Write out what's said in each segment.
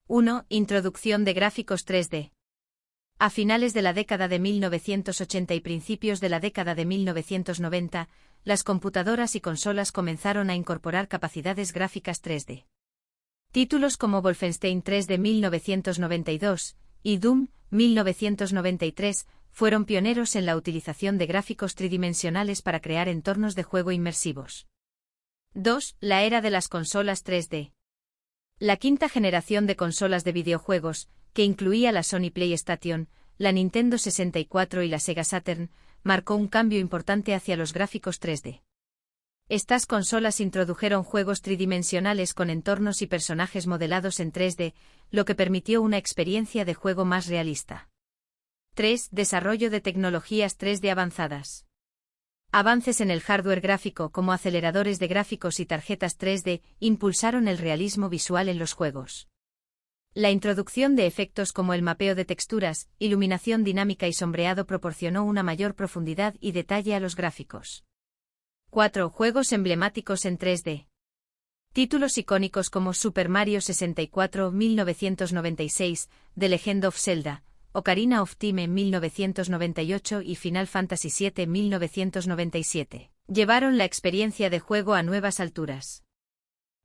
1. Introducción de gráficos 3D. A finales de la década de 1980 y principios de la década de 1990, las computadoras y consolas comenzaron a incorporar capacidades gráficas 3D. Títulos como Wolfenstein 3 de 1992 y Doom 1993 fueron pioneros en la utilización de gráficos tridimensionales para crear entornos de juego inmersivos. 2. La era de las consolas 3D. La quinta generación de consolas de videojuegos, que incluía la Sony PlayStation, la Nintendo 64 y la Sega Saturn, marcó un cambio importante hacia los gráficos 3D. Estas consolas introdujeron juegos tridimensionales con entornos y personajes modelados en 3D, lo que permitió una experiencia de juego más realista. 3. Desarrollo de tecnologías 3D avanzadas. Avances en el hardware gráfico como aceleradores de gráficos y tarjetas 3D impulsaron el realismo visual en los juegos. La introducción de efectos como el mapeo de texturas, iluminación dinámica y sombreado proporcionó una mayor profundidad y detalle a los gráficos. 4. Juegos emblemáticos en 3D. Títulos icónicos como Super Mario 64 1996, The Legend of Zelda, Ocarina of Time 1998 y Final Fantasy VII 1997, llevaron la experiencia de juego a nuevas alturas.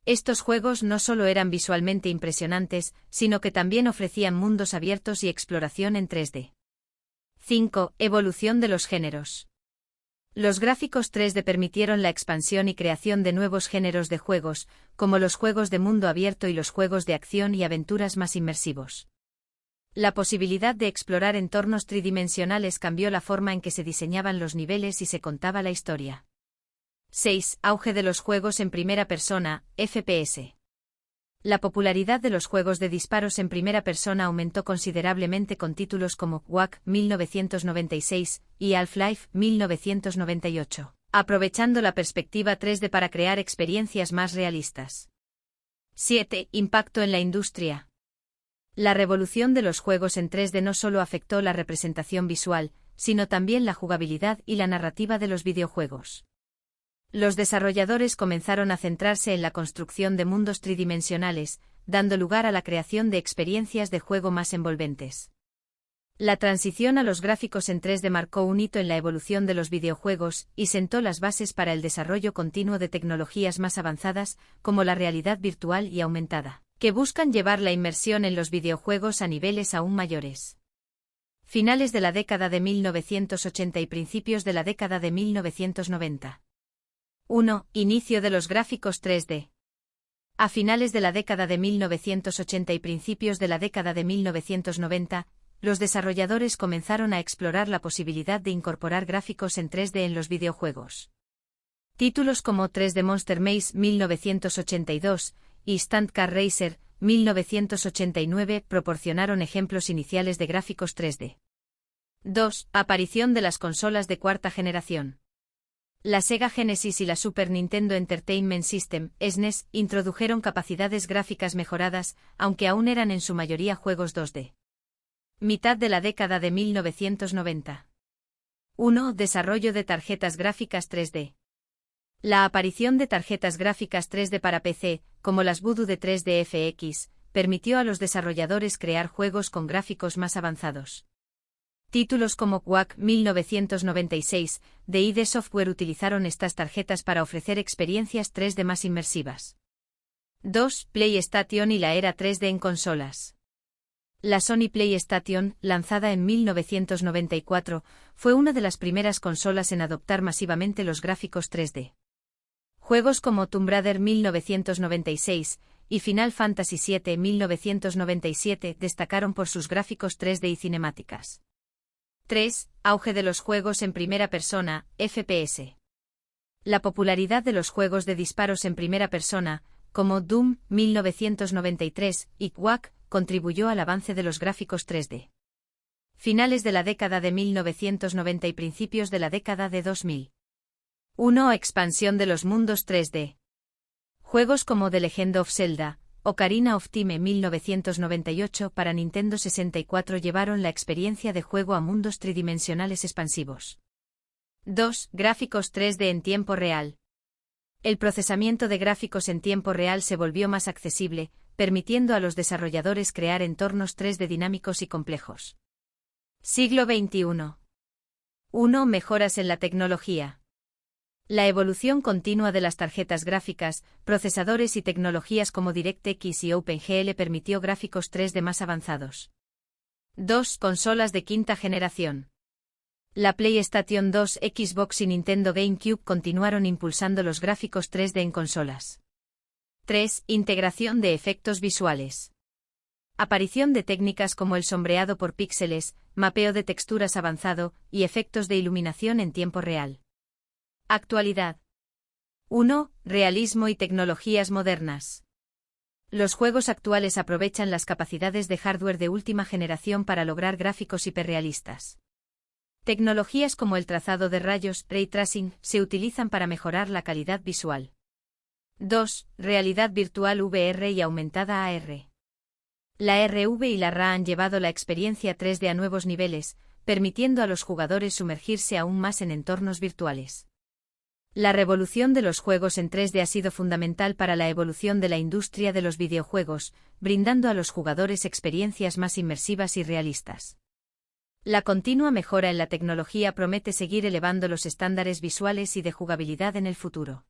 Estos juegos no solo eran visualmente impresionantes, sino que también ofrecían mundos abiertos y exploración en 3D. 5. Evolución de los géneros. Los gráficos 3D permitieron la expansión y creación de nuevos géneros de juegos, como los juegos de mundo abierto y los juegos de acción y aventuras más inmersivos. La posibilidad de explorar entornos tridimensionales cambió la forma en que se diseñaban los niveles y se contaba la historia. 6. Auge de los juegos en primera persona, FPS. La popularidad de los juegos de disparos en primera persona aumentó considerablemente con títulos como Quake 1996 y Half-Life 1998, aprovechando la perspectiva 3D para crear experiencias más realistas. 7. Impacto en la industria. La revolución de los juegos en 3D no solo afectó la representación visual, sino también la jugabilidad y la narrativa de los videojuegos. Los desarrolladores comenzaron a centrarse en la construcción de mundos tridimensionales, dando lugar a la creación de experiencias de juego más envolventes. La transición a los gráficos en 3D marcó un hito en la evolución de los videojuegos y sentó las bases para el desarrollo continuo de tecnologías más avanzadas, como la realidad virtual y aumentada, que buscan llevar la inmersión en los videojuegos a niveles aún mayores. Finales de la década de 1980 y principios de la década de 1990. 1. Inicio de los gráficos 3D. A finales de la década de 1980 y principios de la década de 1990, los desarrolladores comenzaron a explorar la posibilidad de incorporar gráficos en 3D en los videojuegos. Títulos como 3D Monster Maze 1982 y Stunt Car Racer 1989 proporcionaron ejemplos iniciales de gráficos 3D. 2. Aparición de las consolas de cuarta generación. La Sega Genesis y la Super Nintendo Entertainment System, SNES, introdujeron capacidades gráficas mejoradas, aunque aún eran en su mayoría juegos 2D. Mitad de la década de 1990. 1. Desarrollo de tarjetas gráficas 3D. La aparición de tarjetas gráficas 3D para PC, como las Voodoo de 3D FX, permitió a los desarrolladores crear juegos con gráficos más avanzados. Títulos como Quake 1996 de ID Software utilizaron estas tarjetas para ofrecer experiencias 3D más inmersivas. 2. PlayStation y la era 3D en consolas. La Sony PlayStation, lanzada en 1994, fue una de las primeras consolas en adoptar masivamente los gráficos 3D. Juegos como Tomb Raider 1996 y Final Fantasy VII 1997 destacaron por sus gráficos 3D y cinemáticas. 3. Auge de los juegos en primera persona, FPS. La popularidad de los juegos de disparos en primera persona, como Doom 1993 y Quake, contribuyó al avance de los gráficos 3D. Finales de la década de 1990 y principios de la década de 2000. 1. Expansión de los mundos 3D. Juegos como The Legend of Zelda, Ocarina of Time 1998 para Nintendo 64 llevaron la experiencia de juego a mundos tridimensionales expansivos. 2. Gráficos 3D en tiempo real. El procesamiento de gráficos en tiempo real se volvió más accesible, permitiendo a los desarrolladores crear entornos 3D dinámicos y complejos. Siglo XXI. 1. Mejoras en la tecnología. La evolución continua de las tarjetas gráficas, procesadores y tecnologías como DirectX y OpenGL permitió gráficos 3D más avanzados. 2. Consolas de quinta generación. La PlayStation 2, Xbox y Nintendo GameCube continuaron impulsando los gráficos 3D en consolas. 3. Integración de efectos visuales. Aparición de técnicas como el sombreado por píxeles, mapeo de texturas avanzado y efectos de iluminación en tiempo real. Actualidad. 1. Realismo y tecnologías modernas. Los juegos actuales aprovechan las capacidades de hardware de última generación para lograr gráficos hiperrealistas. Tecnologías como el trazado de rayos, ray tracing, se utilizan para mejorar la calidad visual. 2. Realidad virtual VR y aumentada AR. La RV y la RA han llevado la experiencia 3D a nuevos niveles, permitiendo a los jugadores sumergirse aún más en entornos virtuales. La revolución de los juegos en 3D ha sido fundamental para la evolución de la industria de los videojuegos, brindando a los jugadores experiencias más inmersivas y realistas. La continua mejora en la tecnología promete seguir elevando los estándares visuales y de jugabilidad en el futuro.